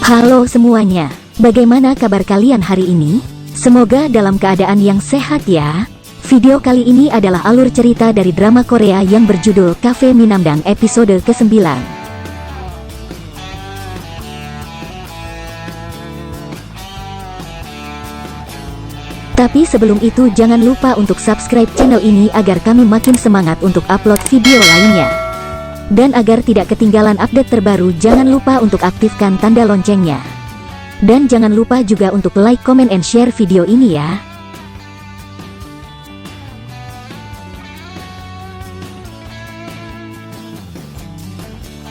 Halo semuanya, bagaimana kabar kalian hari ini? Semoga dalam keadaan yang sehat ya. Video kali ini adalah alur cerita dari drama Korea yang berjudul Cafe Minamdang episode ke-9. Tapi sebelum itu jangan lupa untuk subscribe channel ini agar kami makin semangat untuk upload video lainnya. Dan agar tidak ketinggalan update terbaru, jangan lupa untuk aktifkan tanda loncengnya. Dan jangan lupa juga untuk like, comment, and share video ini ya.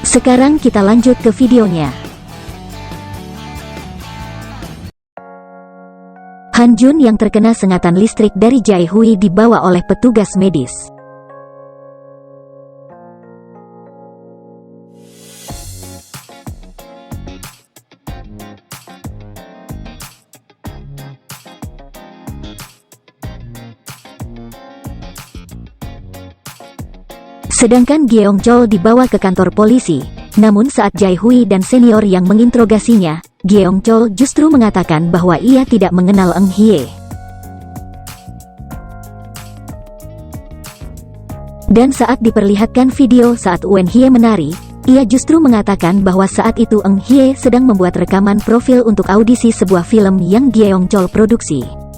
Sekarang kita lanjut ke videonya. Han Jun yang terkena sengatan listrik dari Jae Hui dibawa oleh petugas medis. Sedangkan Gyeong Chol dibawa ke kantor polisi. Namun saat Jae Hui dan senior yang menginterogasinya, Gyeong Chol justru mengatakan bahwa ia tidak mengenal Eun Hye. Dan saat diperlihatkan video saat Eun Hye menari, ia justru mengatakan bahwa saat itu Eun Hye sedang membuat rekaman profil untuk audisi sebuah film yang Gyeong Chol produksi.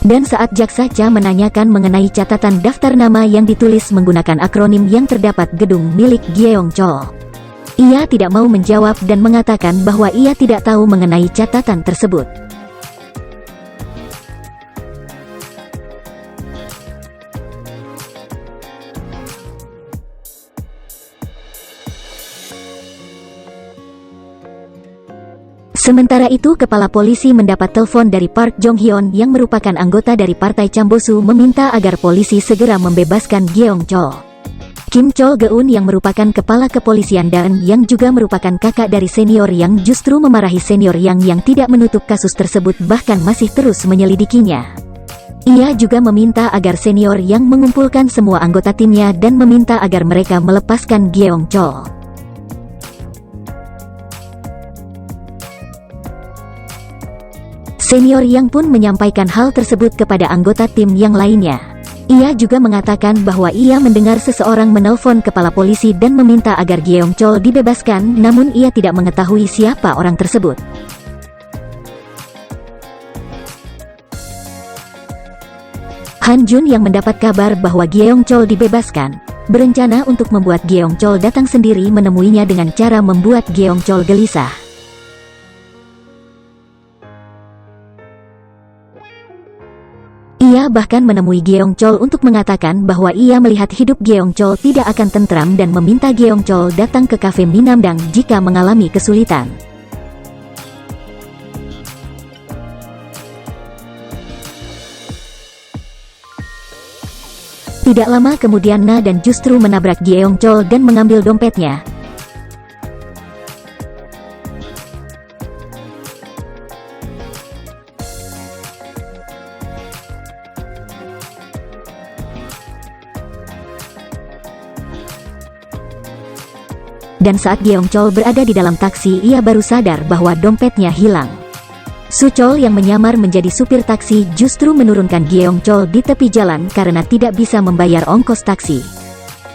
Dan saat jaksa Cha menanyakan mengenai catatan daftar nama yang ditulis menggunakan akronim yang terdapat gedung milik Gyeong Chol, ia tidak mau menjawab dan mengatakan bahwa ia tidak tahu mengenai catatan tersebut. Sementara itu kepala polisi mendapat telepon dari Park Jong Hyun yang merupakan anggota dari partai Chambosu meminta agar polisi segera membebaskan Gyeong Chol. Kim Chol Geun yang merupakan kepala kepolisian dan yang juga merupakan kakak dari senior yang justru memarahi senior yang tidak menutup kasus tersebut bahkan masih terus menyelidikinya. Ia juga meminta agar senior yang mengumpulkan semua anggota timnya dan meminta agar mereka melepaskan Gyeong Chol. Senior Yang pun menyampaikan hal tersebut kepada anggota tim yang lainnya. Ia juga mengatakan bahwa ia mendengar seseorang menelpon kepala polisi dan meminta agar Gyeong Chol dibebaskan, namun ia tidak mengetahui siapa orang tersebut. Han Jun yang mendapat kabar bahwa Gyeong Chol dibebaskan, berencana untuk membuat Gyeong Chol datang sendiri menemuinya dengan cara membuat Gyeong Chol gelisah. Ia bahkan menemui Gyeong Chol untuk mengatakan bahwa ia melihat hidup Gyeong Chol tidak akan tentram dan meminta Gyeong Chol datang ke kafe Minamdang jika mengalami kesulitan. Tidak lama kemudian Na dan justru menabrak Gyeong Chol dan mengambil dompetnya. Dan saat Gyeong Chol berada di dalam taksi, ia baru sadar bahwa dompetnya hilang. Su Chol yang menyamar menjadi supir taksi justru menurunkan Gyeong Chol di tepi jalan karena tidak bisa membayar ongkos taksi.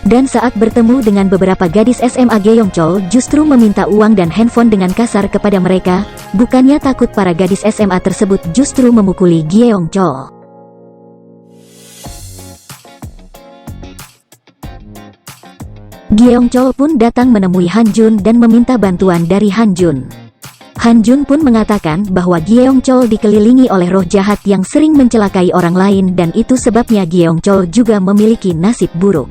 Dan saat bertemu dengan beberapa gadis SMA, Gyeong Chol justru meminta uang dan handphone dengan kasar kepada mereka. Bukannya takut, para gadis SMA tersebut justru memukuli Gyeong Chol. Gyeong Chol pun datang menemui Han Jun dan meminta bantuan dari Han Jun. Han Jun pun mengatakan bahwa Gyeong Chol dikelilingi oleh roh jahat yang sering mencelakai orang lain dan itu sebabnya Gyeong Chol juga memiliki nasib buruk.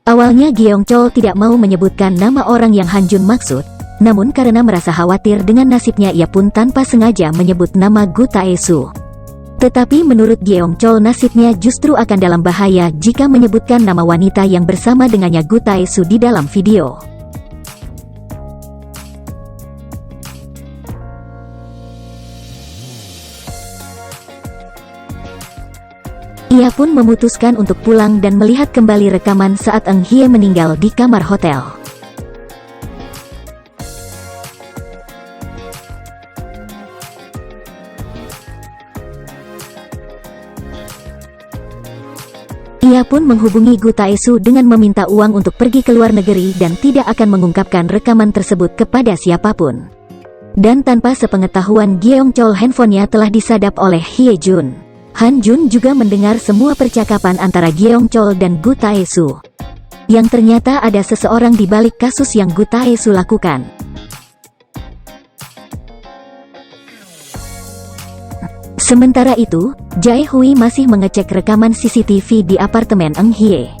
Awalnya Gyeong Chol tidak mau menyebutkan nama orang yang Han Jun maksud, namun karena merasa khawatir dengan nasibnya ia pun tanpa sengaja menyebut nama Gu Tae-su. Tetapi menurut Gyeong Chol nasibnya justru akan dalam bahaya jika menyebutkan nama wanita yang bersama dengannya, Gu Tae-su, di dalam video. Ia pun memutuskan untuk pulang dan melihat kembali rekaman saat Eng Hye meninggal di kamar hotel. Ia pun menghubungi Gu Taesu dengan meminta uang untuk pergi ke luar negeri dan tidak akan mengungkapkan rekaman tersebut kepada siapapun. Dan tanpa sepengetahuan Gyeong Chol, handphonenya telah disadap oleh Hye Jun. Han Jun juga mendengar semua percakapan antara Gyeong Chol dan Gu Taesu. Yang ternyata ada seseorang di balik kasus yang Gu Taesu lakukan. Sementara itu, Jae Hui masih mengecek rekaman CCTV di apartemen Eng Hye.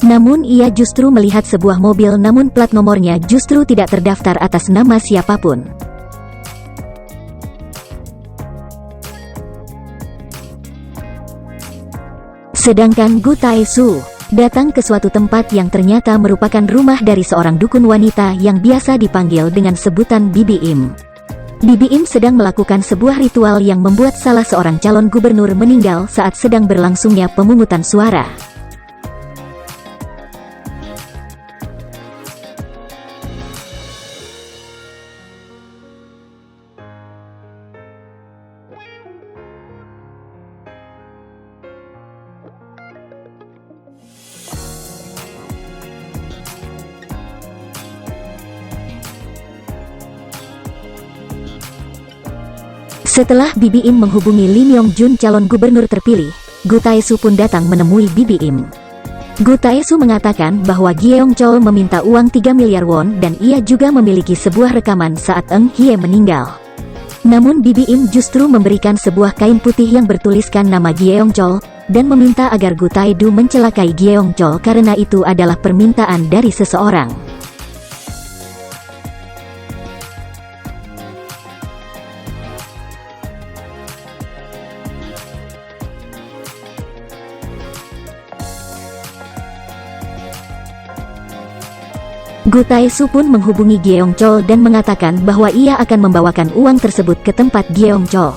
Namun ia justru melihat sebuah mobil namun plat nomornya justru tidak terdaftar atas nama siapapun. Sedangkan Gu Taesu datang ke suatu tempat yang ternyata merupakan rumah dari seorang dukun wanita yang biasa dipanggil dengan sebutan Bibi Im. Bibi Im sedang melakukan sebuah ritual yang membuat salah seorang calon gubernur meninggal saat sedang berlangsungnya pemungutan suara. Setelah Bibi Im menghubungi Lee Myong Jun, calon gubernur terpilih, Gu Taesu pun datang menemui Bibi Im. Gu Taesu mengatakan bahwa Gyeong Chol meminta uang 3 miliar won dan ia juga memiliki sebuah rekaman saat Eng Hye meninggal. Namun Bibi Im justru memberikan sebuah kain putih yang bertuliskan nama Gyeong Chol dan meminta agar Gu Taedu mencelakai Gyeong Chol karena itu adalah permintaan dari seseorang. Gu Taesu pun menghubungi Gyeong Chol dan mengatakan bahwa ia akan membawakan uang tersebut ke tempat Gyeong Chol.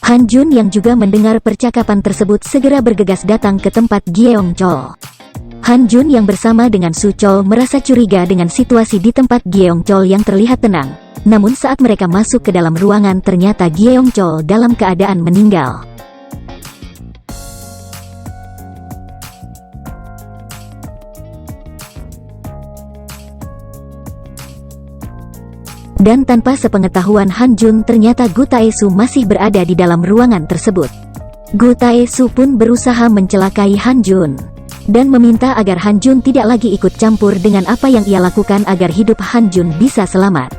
Han Jun yang juga mendengar percakapan tersebut segera bergegas datang ke tempat Gyeong Chol. Han Jun yang bersama dengan Su Chol merasa curiga dengan situasi di tempat Gyeong Chol yang terlihat tenang. Namun saat mereka masuk ke dalam ruangan ternyata Gyeong Chol dalam keadaan meninggal. Dan tanpa sepengetahuan Han Jun ternyata Gu Taesu masih berada di dalam ruangan tersebut. Gu Taesu pun berusaha mencelakai Han Jun dan meminta agar Han Jun tidak lagi ikut campur dengan apa yang ia lakukan agar hidup Han Jun bisa selamat.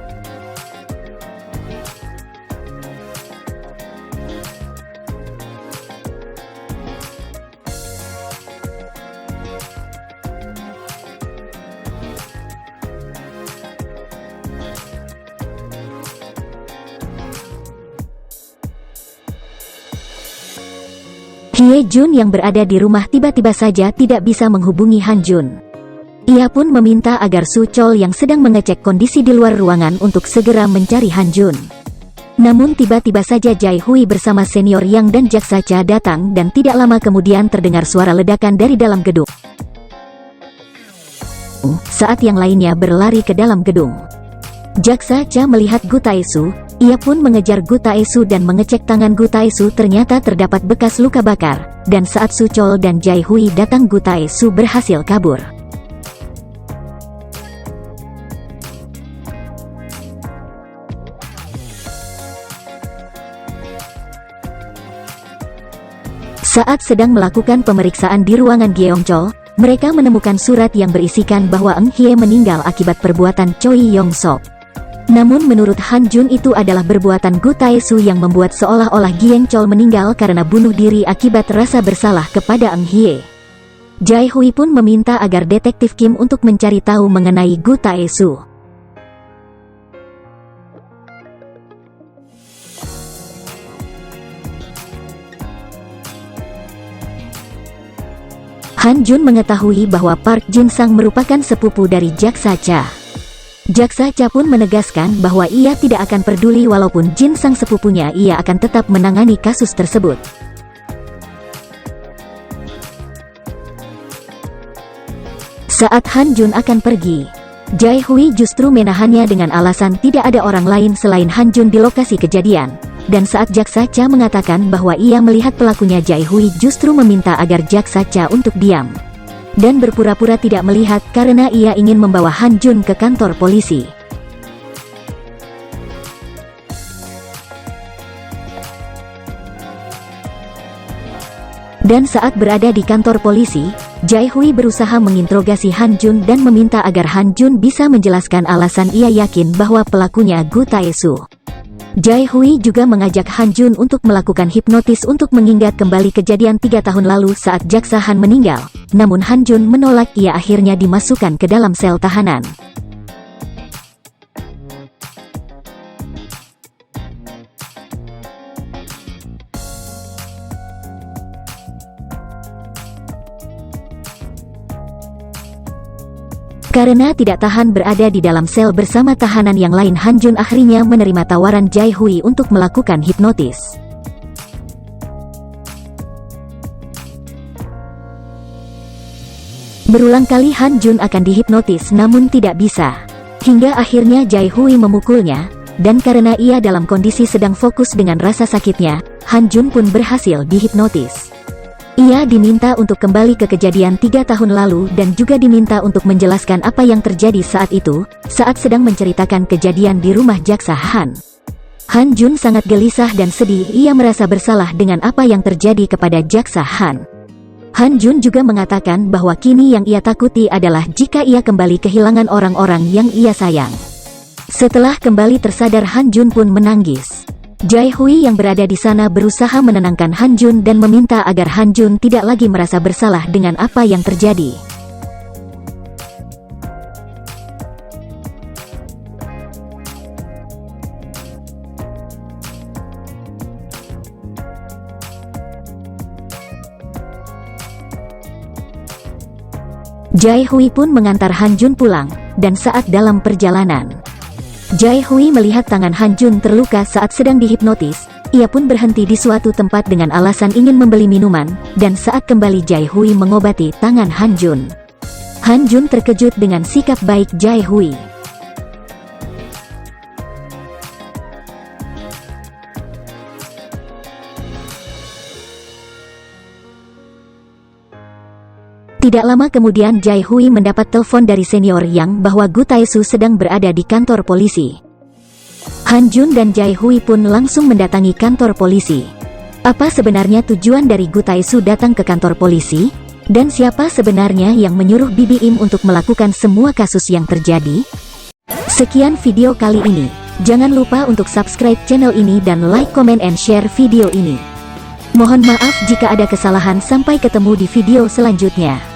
Hye Jun yang berada di rumah tiba-tiba saja tidak bisa menghubungi Han Jun. Ia pun meminta agar Su Chol yang sedang mengecek kondisi di luar ruangan untuk segera mencari Han Jun. Namun tiba-tiba saja Jae Hui bersama senior Yang dan Jaksa Cha datang dan tidak lama kemudian terdengar suara ledakan dari dalam gedung. Saat yang lainnya berlari ke dalam gedung. Jaksa Cha melihat Gu Taesu. Ia pun mengejar Gu Taesu dan mengecek tangan Gu Taesu ternyata terdapat bekas luka bakar, dan saat Su Chol dan Jae Hui datang Gu Taesu berhasil kabur. Saat sedang melakukan pemeriksaan di ruangan Gyeong Chol, mereka menemukan surat yang berisikan bahwa Eng Hye meninggal akibat perbuatan Choi Yong Sok. Namun menurut Han Jun itu adalah perbuatan Gu Taesu yang membuat seolah-olah Gyeong Chol meninggal karena bunuh diri akibat rasa bersalah kepada Eng Hye. Jae Hui pun meminta agar detektif Kim untuk mencari tahu mengenai Gu Taesu. Han Jun mengetahui bahwa Park Jin Sang merupakan sepupu dari Jaksa Cha. Jaksa Cha pun menegaskan bahwa ia tidak akan peduli walaupun Jin sang sepupunya, ia akan tetap menangani kasus tersebut. Saat Han Jun akan pergi, Jae Hui justru menahannya dengan alasan tidak ada orang lain selain Han Jun di lokasi kejadian. Dan saat Jaksa Cha mengatakan bahwa ia melihat pelakunya, Jae Hui justru meminta agar Jaksa Cha untuk diam dan berpura-pura tidak melihat karena ia ingin membawa Han Jun ke kantor polisi. Dan saat berada di kantor polisi, Jae Hui berusaha menginterogasi Han Jun dan meminta agar Han Jun bisa menjelaskan alasan ia yakin bahwa pelakunya Gu Taesu. Jae Hui juga mengajak Han Jun untuk melakukan hipnotis untuk mengingat kembali kejadian 3 tahun lalu saat Jaksa Han meninggal. Namun Han Jun menolak, ia akhirnya dimasukkan ke dalam sel tahanan. Karena tidak tahan berada di dalam sel bersama tahanan yang lain, Han Jun akhirnya menerima tawaran Jae Hui untuk melakukan hipnotis. Berulang kali Han Jun akan dihipnotis namun tidak bisa. Hingga akhirnya Jae Hui memukulnya, dan karena ia dalam kondisi sedang fokus dengan rasa sakitnya, Han Jun pun berhasil dihipnotis. Ia diminta untuk kembali ke kejadian 3 tahun lalu dan juga diminta untuk menjelaskan apa yang terjadi saat itu, saat sedang menceritakan kejadian di rumah Jaksa Han. Han Jun sangat gelisah dan sedih, ia merasa bersalah dengan apa yang terjadi kepada Jaksa Han. Han Jun juga mengatakan bahwa kini yang ia takuti adalah jika ia kembali kehilangan orang-orang yang ia sayang. Setelah kembali tersadar, Han Jun pun menangis. Jae Hui yang berada di sana berusaha menenangkan Han Jun dan meminta agar Han Jun tidak lagi merasa bersalah dengan apa yang terjadi. Jae Hui pun mengantar Han Jun pulang, dan saat dalam perjalanan, Jae Hui melihat tangan Han Jun terluka saat sedang dihipnotis. Ia pun berhenti di suatu tempat dengan alasan ingin membeli minuman, dan saat kembali Jae Hui mengobati tangan Han Jun. Han Jun terkejut dengan sikap baik Jae Hui. Tidak lama kemudian Jae Hui mendapat telepon dari senior Yang bahwa Gu Taesu sedang berada di kantor polisi. Han Jun dan Jae Hui pun langsung mendatangi kantor polisi. Apa sebenarnya tujuan dari Gu Taesu datang ke kantor polisi? Dan siapa sebenarnya yang menyuruh Bibi Im untuk melakukan semua kasus yang terjadi? Sekian video kali ini. Jangan lupa untuk subscribe channel ini dan like, comment, and share video ini. Mohon maaf jika ada kesalahan. Sampai ketemu di video selanjutnya.